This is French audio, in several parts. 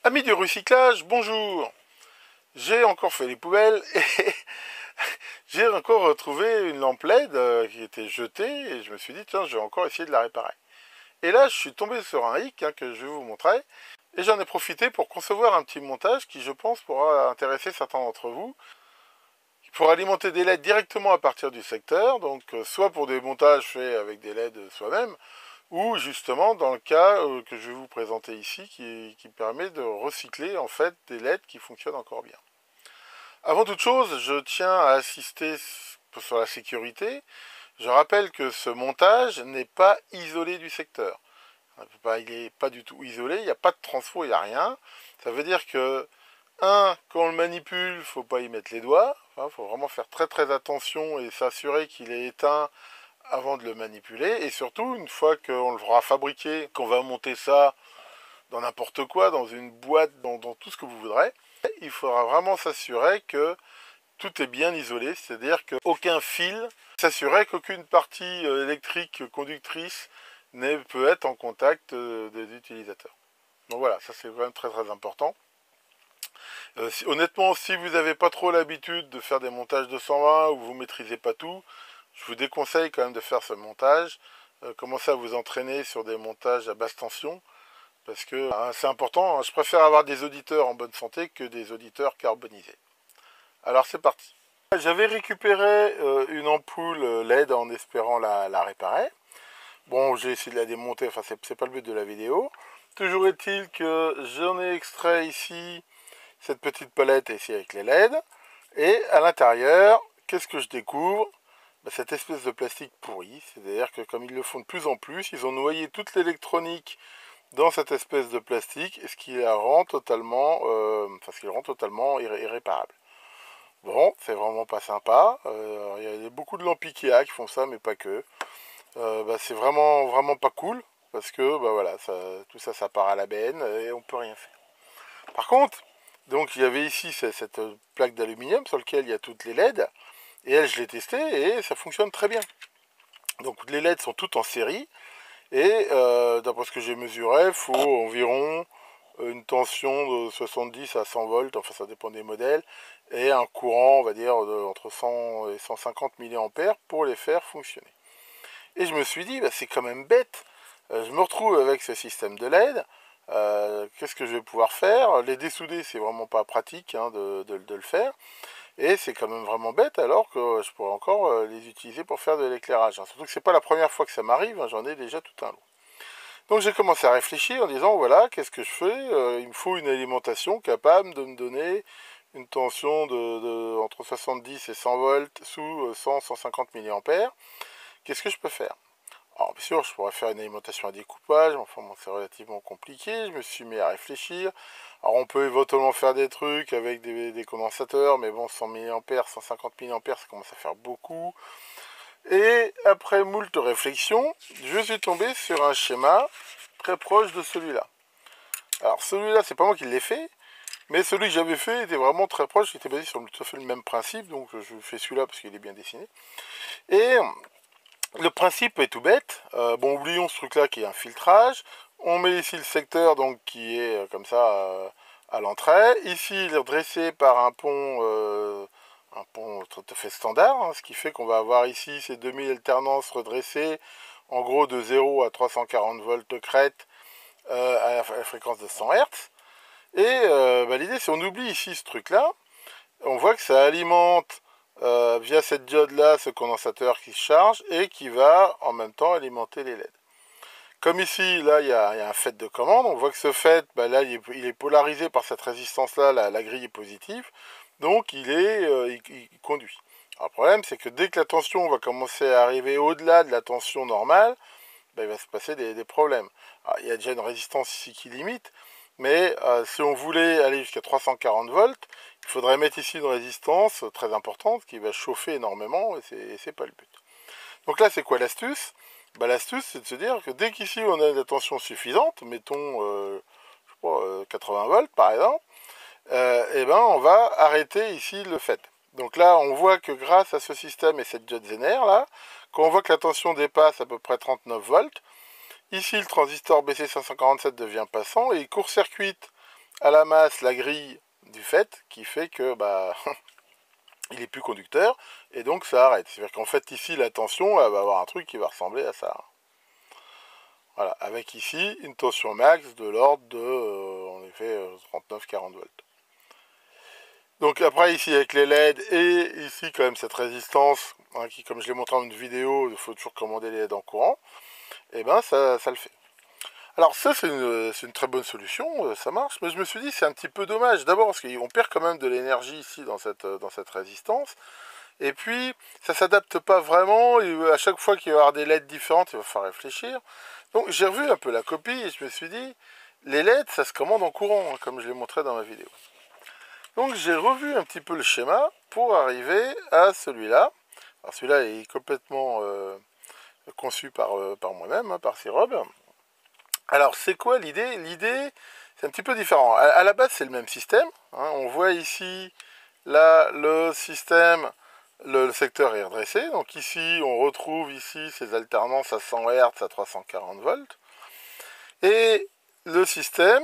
Amis du recyclage, bonjour. J'ai encore fait les poubelles et j'ai encore retrouvé une lampe LED qui était jetée et je me suis dit tiens, je vais encore essayer de la réparer. Et là, je suis tombé sur un hic que je vais vous montrer et j'en ai profité pour concevoir un petit montage qui, je pense, pourra intéresser certains d'entre vous. Pour alimenter des LED directement à partir du secteur, donc soit pour des montages faits avec des LED soi-même, ou justement dans le cas que je vais vous présenter ici qui permet de recycler en fait des LED qui fonctionnent encore bien. Avant toute chose, je tiens à insister sur la sécurité. Je rappelle que ce montage n'est pas isolé du secteur. Il n'est pas du tout isolé, il n'y a pas de transfo, il n'y a rien. Ça veut dire que, quand on le manipule, il ne faut pas y mettre les doigts. Il faut vraiment faire très très attention et s'assurer qu'il est éteint avant de le manipuler. Et surtout, une fois qu'on l'aura fabriqué, qu'on va monter ça dans n'importe quoi, dans une boîte, dans tout ce que vous voudrez, il faudra vraiment s'assurer que tout est bien isolé, c'est-à-dire qu'aucun fil, s'assurer qu'aucune partie électrique conductrice ne peut être en contact des utilisateurs. Donc voilà, ça c'est quand même très très important. Honnêtement, si vous n'avez pas trop l'habitude de faire des montages de 120 ou vous ne maîtrisez pas tout, je vous déconseille quand même de faire ce montage. Commencez à vous entraîner sur des montages à basse tension, parce que c'est important. Je préfère avoir des auditeurs en bonne santé que des auditeurs carbonisés. Alors c'est parti. J'avais récupéré une ampoule LED en espérant la réparer. Bon, j'ai essayé de la démonter, enfin c'est pas le but de la vidéo. Toujours est-il que j'en ai extrait ici cette petite palette ici avec les LED. Et à l'intérieur, qu'est-ce que je découvre? Cette espèce de plastique pourri. C'est-à-dire que comme ils le font de plus en plus, ils ont noyé toute l'électronique dans cette espèce de plastique, ce qui la rend totalement, irréparable. Bon, c'est vraiment pas sympa. Il y a beaucoup de lampes Ikea qui font ça, mais pas que. C'est vraiment, vraiment pas cool, parce que voilà, tout ça, ça part à la benne et on peut rien faire. Par contre, donc il y avait ici cette plaque d'aluminium sur laquelle il y a toutes les LED, et elle, je l'ai testée et ça fonctionne très bien. Donc les LED sont toutes en série. Et d'après ce que j'ai mesuré, il faut environ une tension de 70 à 100 volts, enfin ça dépend des modèles, et un courant, on va dire, entre 100 et 150 mA pour les faire fonctionner. Et je me suis dit, c'est quand même bête, je me retrouve avec ce système de LED, qu'est-ce que je vais pouvoir faire? Les dessouder, c'est vraiment pas pratique de le faire. Et c'est quand même vraiment bête alors que je pourrais encore les utiliser pour faire de l'éclairage. Surtout que c'est pas la première fois que ça m'arrive, j'en ai déjà tout un lot. Donc j'ai commencé à réfléchir en disant voilà, qu'est-ce que je fais? Il me faut une alimentation capable de me donner une tension entre 70 et 100 volts sous 100-150 mA. Qu'est-ce que je peux faire? Alors bien sûr, je pourrais faire une alimentation à découpage, mais enfin bon, c'est relativement compliqué. Je me suis mis à réfléchir. Alors on peut éventuellement faire des trucs avec des condensateurs, mais bon, 100 mA, 150 mA, ça commence à faire beaucoup. Et après moult réflexions, je suis tombé sur un schéma très proche de celui-là. Alors celui-là, c'est pas moi qui l'ai fait, mais celui que j'avais fait était vraiment très proche, il était basé sur tout à fait le même principe, donc je fais celui-là parce qu'il est bien dessiné. Et le principe est tout bête. Bon, oublions ce truc-là qui est un filtrage. On met ici le secteur donc qui est comme ça à l'entrée. Ici, il est dressé par un pont tout à fait standard, ce qui fait qu'on va avoir ici ces demi-alternances redressées, en gros de 0 à 340 volts de crête à la fréquence de 100 Hz. Et l'idée, si on oublie ici ce truc-là, on voit que ça alimente via cette diode-là ce condensateur qui se charge et qui va en même temps alimenter les LED. Comme ici, là, il y a un FET de commande. On voit que ce FET, là, il est polarisé par cette résistance-là, la grille est positive. Donc, il conduit. Alors, le problème, c'est que dès que la tension va commencer à arriver au-delà de la tension normale, il va se passer des problèmes. Alors, il y a déjà une résistance ici qui limite, mais si on voulait aller jusqu'à 340 volts, il faudrait mettre ici une résistance très importante qui va chauffer énormément, et c'est pas le but. Donc là, c'est quoi l'astuce? L'astuce, c'est de se dire que dès qu'ici on a une tension suffisante, mettons je sais pas, 80 volts par exemple, on va arrêter ici le FET. Donc là, on voit que grâce à ce système et cette diode Zener là, quand on voit que la tension dépasse à peu près 39 volts, ici le transistor BC547 devient passant et il court-circuite à la masse la grille du fait qui fait que bah, il est plus conducteur et donc ça arrête. C'est-à-dire qu'en fait ici la tension elle va avoir un truc qui va ressembler à ça. Voilà, avec ici une tension max de l'ordre de en effet 39-40 volts. Donc après ici avec les LED et ici quand même cette résistance hein, qui comme je l'ai montré dans une vidéo, il faut toujours commander les LED en courant, et ben ça le fait. Alors ça c'est une très bonne solution, ça marche, mais je me suis dit c'est un petit peu dommage. D'abord parce qu'on perd quand même de l'énergie ici dans cette résistance. Et puis, ça s'adapte pas vraiment, et à chaque fois qu'il va y avoir des LED différentes, il va falloir réfléchir. Donc j'ai revu un peu la copie et je me suis dit, les LED, ça se commande en courant, hein, comme je l'ai montré dans ma vidéo. Donc j'ai revu un petit peu le schéma pour arriver à celui-là. Alors celui-là est complètement conçu par moi-même, hein, par Syrob. Alors c'est quoi l'idée? L'idée, c'est un petit peu différent. À la base, c'est le même système. Hein. On voit ici, là, le système... Le secteur est redressé, donc ici on retrouve ici ces alternances à 100 Hz à 340 volts. Et le système,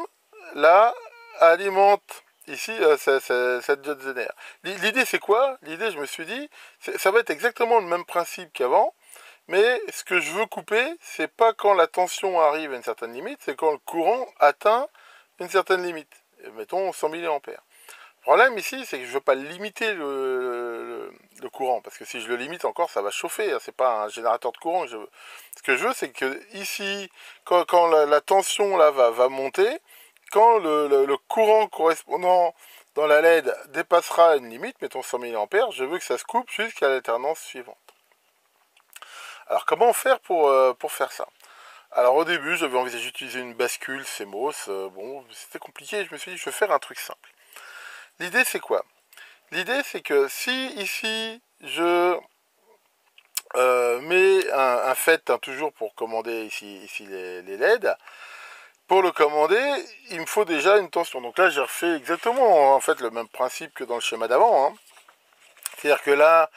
là, alimente ici cette diode Zener. L'idée c'est quoi? L'idée, je me suis dit, ça va être exactement le même principe qu'avant, mais ce que je veux couper, c'est pas quand la tension arrive à une certaine limite, c'est quand le courant atteint une certaine limite. Mettons 100 mA. Le problème ici, c'est que je ne veux pas limiter le courant, parce que si je le limite encore, ça va chauffer, hein, c'est pas un générateur de courant. Ce que je veux, c'est que ici, quand la tension là va monter, quand le courant correspondant dans la LED dépassera une limite, mettons 100 mA, je veux que ça se coupe jusqu'à l'alternance suivante. Alors comment faire pour faire ça? Alors au début, j'avais envisagé d'utiliser une bascule CMOS, bon, c'était compliqué, je me suis dit, je vais faire un truc simple. L'idée, c'est quoi? L'idée, c'est que si ici, je mets un FET, hein, toujours pour commander ici les LED, pour le commander, il me faut déjà une tension. Donc là, j'ai refait exactement en fait le même principe que dans le schéma d'avant. Hein. C'est-à-dire que là,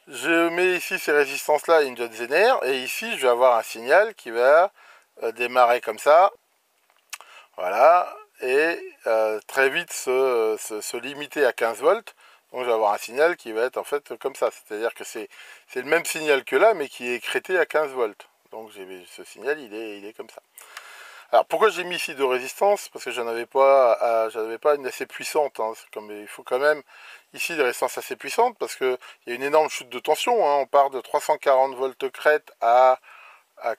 je mets ici ces résistances-là, une diode Zener, et ici, je vais avoir un signal qui va démarrer comme ça. Voilà, et très vite se limiter à 15 volts. Donc je vais avoir un signal qui va être en fait comme ça. C'est-à-dire que c'est le même signal que là, mais qui est écrété à 15 volts. Donc ce signal, il est comme ça. Alors pourquoi j'ai mis ici deux résistances? Parce que j'en avais pas une assez puissante. Hein. Comme, il faut quand même ici des résistances assez puissantes parce qu'il y a une énorme chute de tension. Hein. On part de 340 volts crête à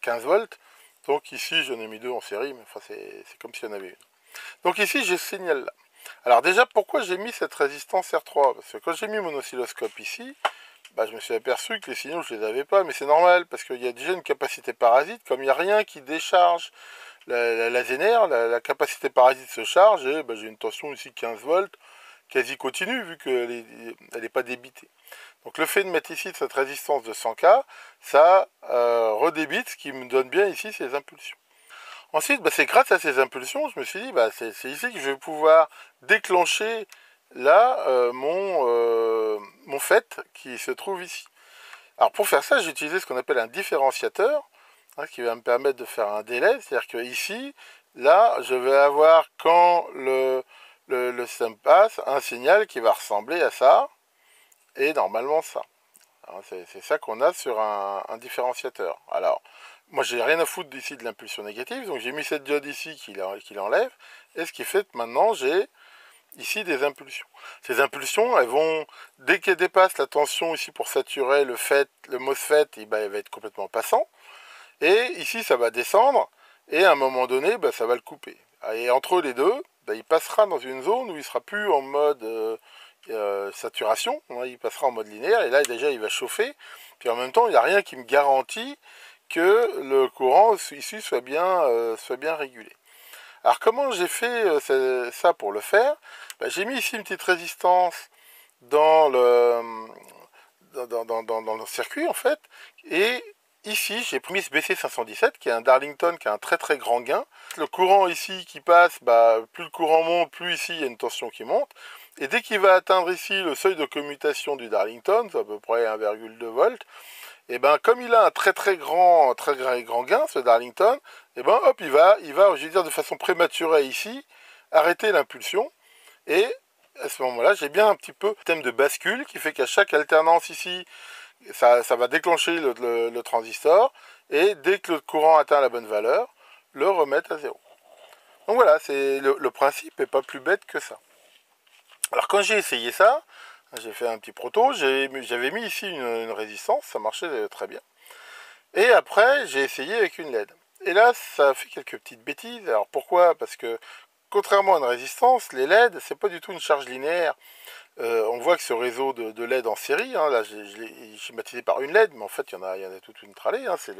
15 volts. Donc ici, j'en ai mis deux en série, mais enfin, c'est comme s'il y en avait une. Donc ici, j'ai ce signal-là. Alors déjà, pourquoi j'ai mis cette résistance R3? Parce que quand j'ai mis mon oscilloscope ici, bah, je me suis aperçu que les signaux, je ne les avais pas, mais c'est normal, parce qu'il y a déjà une capacité parasite, comme il n'y a rien qui décharge la Zener, la capacité parasite se charge, et bah, j'ai une tension ici 15 volts, quasi continue, vu qu'elle n'est pas débitée. Donc le fait de mettre ici cette résistance de 100K, ça redébite, ce qui me donne bien ici ces impulsions. Ensuite, bah, c'est grâce à ces impulsions, je me suis dit, bah, c'est ici que je vais pouvoir déclencher là mon FET qui se trouve ici. Alors pour faire ça, j'ai utilisé ce qu'on appelle un différenciateur, hein, qui va me permettre de faire un délai, c'est-à-dire que ici, là, je vais avoir quand le système passe, un signal qui va ressembler à ça, et normalement ça. C'est ça qu'on a sur un différenciateur. Alors, moi j'ai rien à foutre ici de l'impulsion négative, donc j'ai mis cette diode ici qui l'enlève, et ce qui fait que maintenant j'ai ici des impulsions. Ces impulsions, elles vont, dès qu'elles dépassent la tension ici pour saturer le MOSFET, il va être complètement passant, et ici ça va descendre, et à un moment donné, bah, ça va le couper. Et entre les deux, bah, il passera dans une zone où il ne sera plus en mode saturation, hein, il passera en mode linéaire, et là déjà il va chauffer, puis en même temps il n'y a rien qui me garantit que le courant ici soit bien régulé. Alors comment j'ai fait ça pour le faire? Ben, j'ai mis ici une petite résistance dans le circuit en fait, et ici j'ai pris ce BC517 qui est un Darlington qui a un très très grand gain. Le courant ici qui passe, bah, plus le courant monte, plus ici il y a une tension qui monte. Et dès qu'il va atteindre ici le seuil de commutation du Darlington, c'est à peu près 1,2 volts, et ben comme il a un très grand gain, ce Darlington, et ben hop, il va, je vais dire de façon prématurée ici, arrêter l'impulsion. Et à ce moment-là, j'ai bien un petit peu un thème de bascule qui fait qu'à chaque alternance ici, ça va déclencher le transistor. Et dès que le courant atteint la bonne valeur, le remettre à 0. Donc voilà, le principe n'est pas plus bête que ça. Alors quand j'ai essayé ça, j'ai fait un petit proto, j'avais mis ici une résistance, ça marchait très bien. Et après, j'ai essayé avec une LED. Et là, ça a fait quelques petites bêtises. Alors pourquoi? Parce que contrairement à une résistance, les LED, c'est pas du tout une charge linéaire. On voit que ce réseau de LED en série, hein, là je l'ai schématisé par une LED, mais en fait il y en a toute une tralée, hein, c'est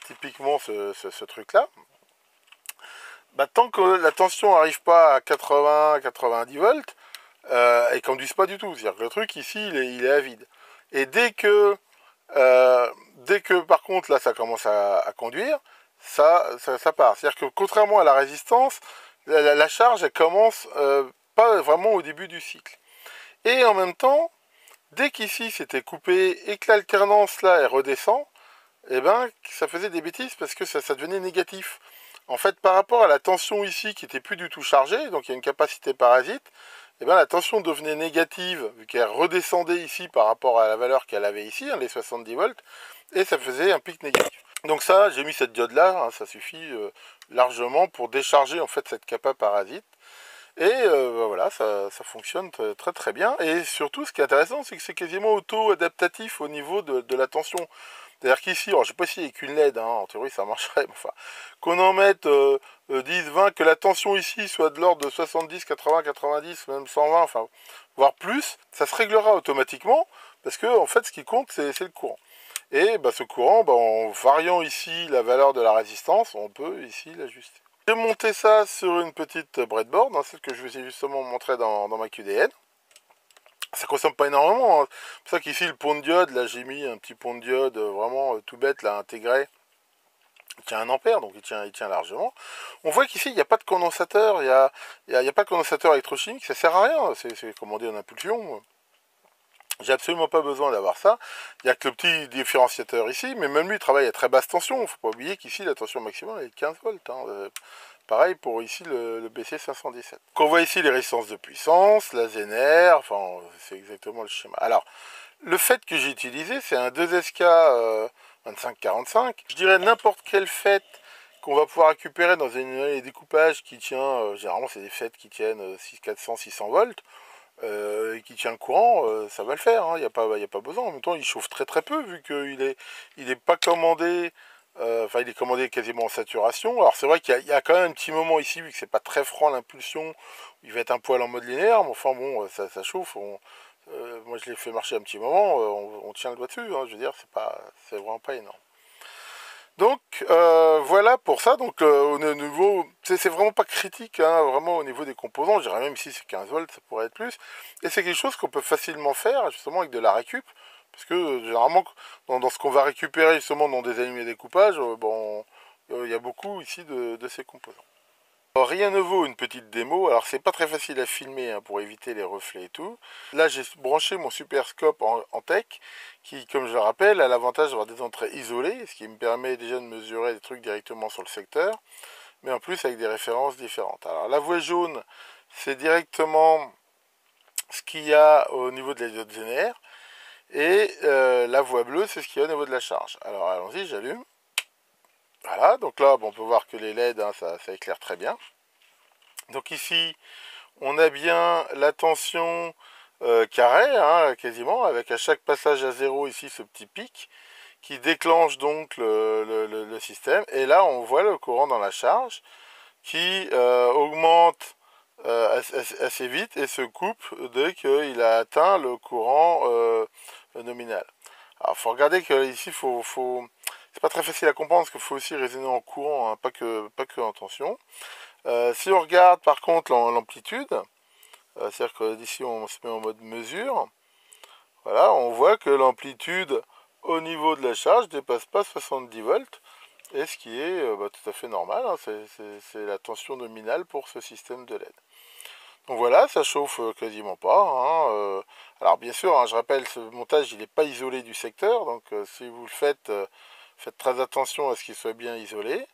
typiquement ce truc-là. Bah, tant que la tension n'arrive pas à 80-90 volts, elle ne conduise pas du tout. C'est-à-dire que le truc ici, il est à vide. Et dès que par contre là ça commence à conduire, ça part. C'est-à-dire que contrairement à la résistance, la charge elle commence pas vraiment au début du cycle. Et en même temps, dès qu'ici c'était coupé et que l'alternance là elle redescend, eh ben ça faisait des bêtises parce que ça devenait négatif. En fait, par rapport à la tension ici qui était plus du tout chargée, donc il y a une capacité parasite, eh ben la tension devenait négative vu qu'elle redescendait ici par rapport à la valeur qu'elle avait ici, hein, les 70 volts, et ça faisait un pic négatif. Donc ça, j'ai mis cette diode là, hein, ça suffit largement pour décharger en fait cette capa parasite. Et ben voilà, ça fonctionne très très bien. Et surtout, ce qui est intéressant, c'est que c'est quasiment auto-adaptatif au niveau de la tension. C'est-à-dire qu'ici, alors je sais pas si avec une LED, hein, en théorie ça marcherait, mais enfin, qu'on en mette 10, 20, que la tension ici soit de l'ordre de 70, 80, 90, même 120, enfin, voire plus, ça se réglera automatiquement, parce que en fait, ce qui compte, c'est le courant. Et bah, ce courant, bah, en variant ici la valeur de la résistance, on peut ici l'ajuster. J'ai monté ça sur une petite breadboard, hein, celle que je vous ai justement montré dans ma QDN. Ça consomme pas énormément, hein. C'est pour ça qu'ici le pont de diode, là j'ai mis un petit pont de diode vraiment tout bête, là intégré. Il tient 1 ampère, donc il tient largement. On voit qu'ici il n'y a pas de condensateur, il n'y a pas de condensateur électrochimique, ça sert à rien, c'est commandé en impulsion. J'ai absolument pas besoin d'avoir ça. Il n'y a que le petit différenciateur ici, mais même lui il travaille à très basse tension. Il ne faut pas oublier qu'ici la tension maximale est de 15 volts. Hein. Pareil pour ici le BC517. Donc on voit ici les résistances de puissance, la Zener, enfin c'est exactement le schéma. Alors, le fait que j'ai utilisé, c'est un 2SK 2545. Je dirais n'importe quel FET qu'on va pouvoir récupérer dans un découpage qui tient, généralement c'est des FET qui tiennent 400, 600 volts, et qui tient le courant, ça va le faire, hein, il n'y a pas besoin. En même temps, il chauffe très très peu vu qu'il est pas commandé, enfin il est commandé quasiment en saturation. Alors c'est vrai qu'il y a quand même un petit moment ici, vu que c'est pas très franc l'impulsion, il va être un poil en mode linéaire, mais enfin bon, ça chauffe. Moi je l'ai fait marcher un petit moment, on tient le doigt dessus, hein, je veux dire, c'est vraiment pas énorme. Donc voilà pour ça. Donc au niveau, c'est vraiment pas critique, hein, vraiment au niveau des composants. Je dirais même ici c'est 15 volts, ça pourrait être plus. Et c'est quelque chose qu'on peut facilement faire justement avec de la récup, parce que généralement dans ce qu'on va récupérer justement dans des allumés découpage, bon, il y a beaucoup ici de ces composants. Alors, rien ne vaut une petite démo. Alors c'est pas très facile à filmer, hein, pour éviter les reflets et tout. Là j'ai branché mon Super Scope en tech qui, comme je le rappelle, a l'avantage d'avoir des entrées isolées, ce qui me permet déjà de mesurer des trucs directement sur le secteur, mais en plus avec des références différentes. Alors la voie jaune, c'est directement ce qu'il y a au niveau de la diode Zener, et la voie bleue, c'est ce qu'il y a au niveau de la charge. Alors allons-y, j'allume. Voilà, donc là, bon, on peut voir que les LED, hein, ça éclaire très bien. Donc ici, on a bien la tension carrée, hein, quasiment, avec à chaque passage à 0 ici ce petit pic qui déclenche donc le système. Et là, on voit le courant dans la charge qui augmente assez vite et se coupe dès qu'il a atteint le courant nominal. Alors, il faut regarder que ici, c'est pas très facile à comprendre parce qu'il faut aussi raisonner en courant, hein, pas que en tension. Si on regarde par contre l'amplitude, c'est-à-dire que d'ici on se met en mode mesure, voilà, on voit que l'amplitude au niveau de la charge ne dépasse pas 70 volts, et ce qui est tout à fait normal, hein, c'est la tension nominale pour ce système de LED. Donc voilà, ça chauffe quasiment pas, hein, alors bien sûr, hein, je rappelle, ce montage il n'est pas isolé du secteur, donc si vous le faites, faites très attention à ce qu'il soit bien isolé.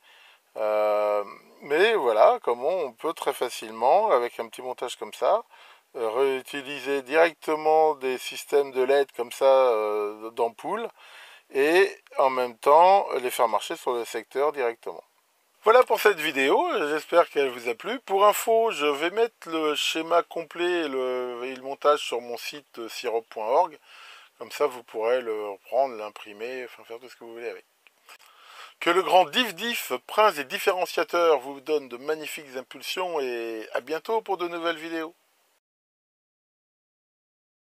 Mais voilà comment on peut très facilement, avec un petit montage comme ça, réutiliser directement des systèmes de LED comme ça d'ampoules et en même temps les faire marcher sur le secteur directement. Voilà pour cette vidéo, j'espère qu'elle vous a plu. Pour info, je vais mettre le schéma complet et le montage sur mon site syrup.org. Comme ça, vous pourrez le reprendre, l'imprimer, enfin faire tout ce que vous voulez avec. Que le grand Diff, prince des différenciateurs, vous donne de magnifiques impulsions et à bientôt pour de nouvelles vidéos.